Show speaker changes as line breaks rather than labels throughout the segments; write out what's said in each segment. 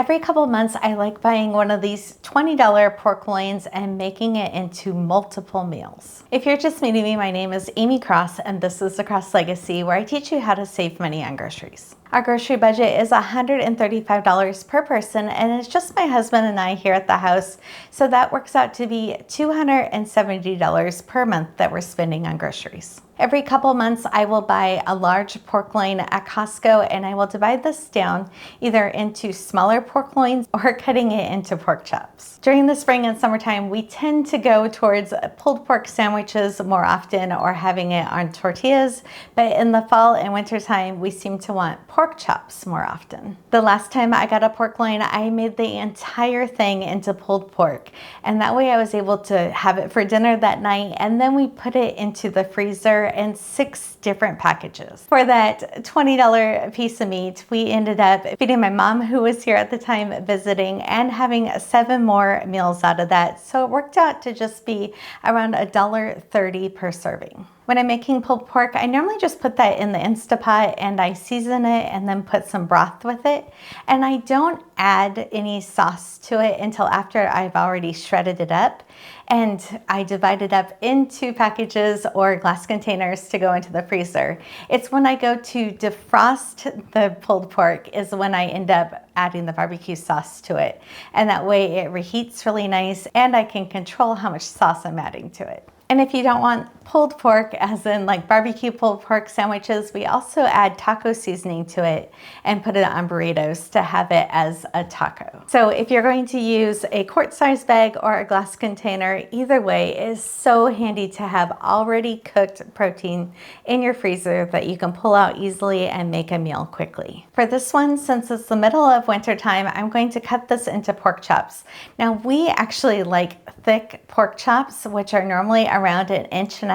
Every couple months, I like buying one of these $20 pork loins and making it into multiple meals. If you're just meeting me, my name is Amy Cross, and this is The Cross Legacy, where I teach you how to save money on groceries. Our grocery budget is $135 per person, and it's just my husband and I here at the house, so that works out to be $270 per month that we're spending on groceries. Every couple months, I will buy a large pork loin at Costco, and I will divide this down either into smaller pork loins or cutting it into pork chops. During the spring and summertime, we tend to go towards pulled pork sandwiches more often or having it on tortillas, but in the fall and wintertime, we seem to want pork chops more often. The last time I got a pork loin, I made the entire thing into pulled pork, and that way I was able to have it for dinner that night, and then we put it into the freezer in 6 different packages. For that $20 piece of meat, we ended up feeding my mom, who was here at the time visiting, and having 7 more meals out of that. So it worked out to just be around $1.30 per serving. When I'm making pulled pork, I normally just put that in the Instapot and I season it and then put some broth with it. And I don't add any sauce to it until after I've already shredded it up. And I divide it up into packages or glass containers to go into the freezer. It's when I go to defrost the pulled pork is when I end up adding the barbecue sauce to it. And that way it reheats really nice and I can control how much sauce I'm adding to it. And if you don't want pulled pork, as in like barbecue pulled pork sandwiches, we also add taco seasoning to it and put it on burritos to have it as a taco. So if you're going to use a quart-sized bag or a glass container, either way is so handy to have already cooked protein in your freezer that you can pull out easily and make a meal quickly. For this one, since it's the middle of winter time, I'm going to cut this into pork chops. Now we actually like thick pork chops, which are normally around 1.5 inches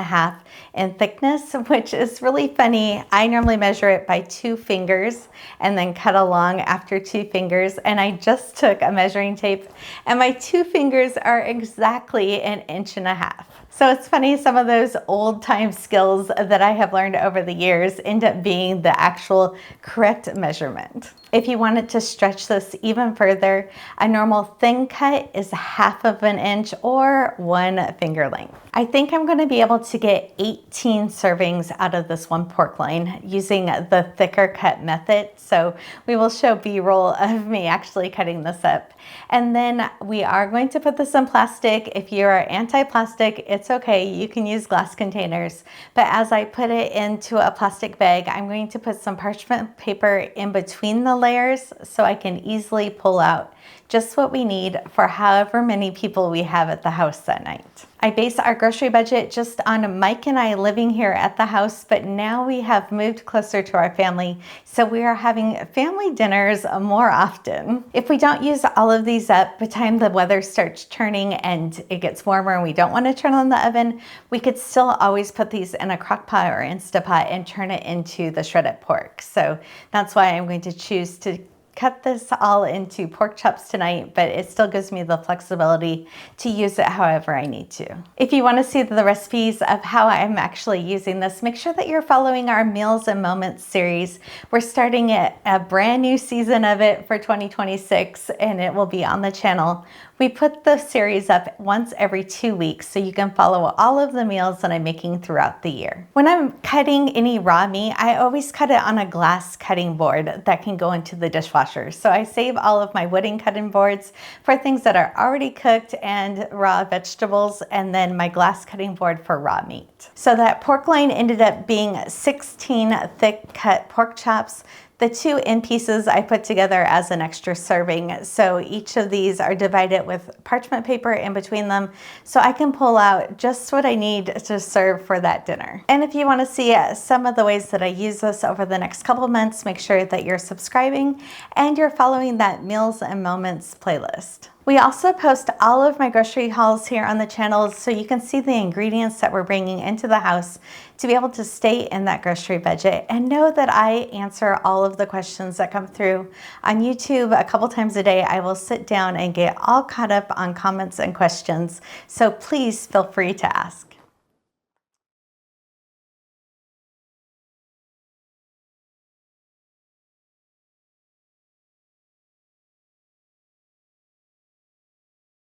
in thickness, which is really funny. I normally measure it by 2 fingers and then cut along after 2 fingers. And I just took a measuring tape and my 2 fingers are exactly 1.5 inches. So it's funny, some of those old time skills that I have learned over the years end up being the actual correct measurement. If you wanted to stretch this even further, a normal thin cut is 1/2 inch or 1 finger length. I think I'm going to be able to get 18 servings out of this one pork loin using the thicker cut method. So we will show B-roll of me actually cutting this up. And then we are going to put this in plastic. If you are anti-plastic, it's okay. You can use glass containers. But as I put it into a plastic bag, I'm going to put some parchment paper in between the layers so I can easily pull out just what we need for however many people we have at the house that night. I base our grocery budget just on Mike and I living here at the house, but now we have moved closer to our family, so we are having family dinners more often. If we don't use all of these up by the time the weather starts turning and it gets warmer and we don't want to turn on the oven, we could still always put these in a crock pot or Instapot and turn it into the shredded pork. So that's why I'm going to choose to cut this all into pork chops tonight, but it still gives me the flexibility to use it however I need to. If you want to see the recipes of how I'm actually using this, make sure that you're following our Meals and Moments series. We're starting a brand new season of it for 2026, and it will be on the channel. We put the series up once every 2 weeks so you can follow all of the meals that I'm making throughout the year. When I'm cutting any raw meat, I always cut it on a glass cutting board that can go into the dishwasher. So I save all of my wooden cutting boards for things that are already cooked and raw vegetables, and then my glass cutting board for raw meat. So that pork loin ended up being 16 thick cut pork chops. The 2 end pieces I put together as an extra serving. So each of these are divided with parchment paper in between them so I can pull out just what I need to serve for that dinner. And if you want to see some of the ways that I use this over the next couple months, make sure that you're subscribing and you're following that Meals and Moments playlist. We also post all of my grocery hauls here on the channel so you can see the ingredients that we're bringing into the house to be able to stay in that grocery budget, and know that I answer all of the questions that come through on YouTube a couple times a day. I will sit down and get all caught up on comments and questions, so please feel free to ask.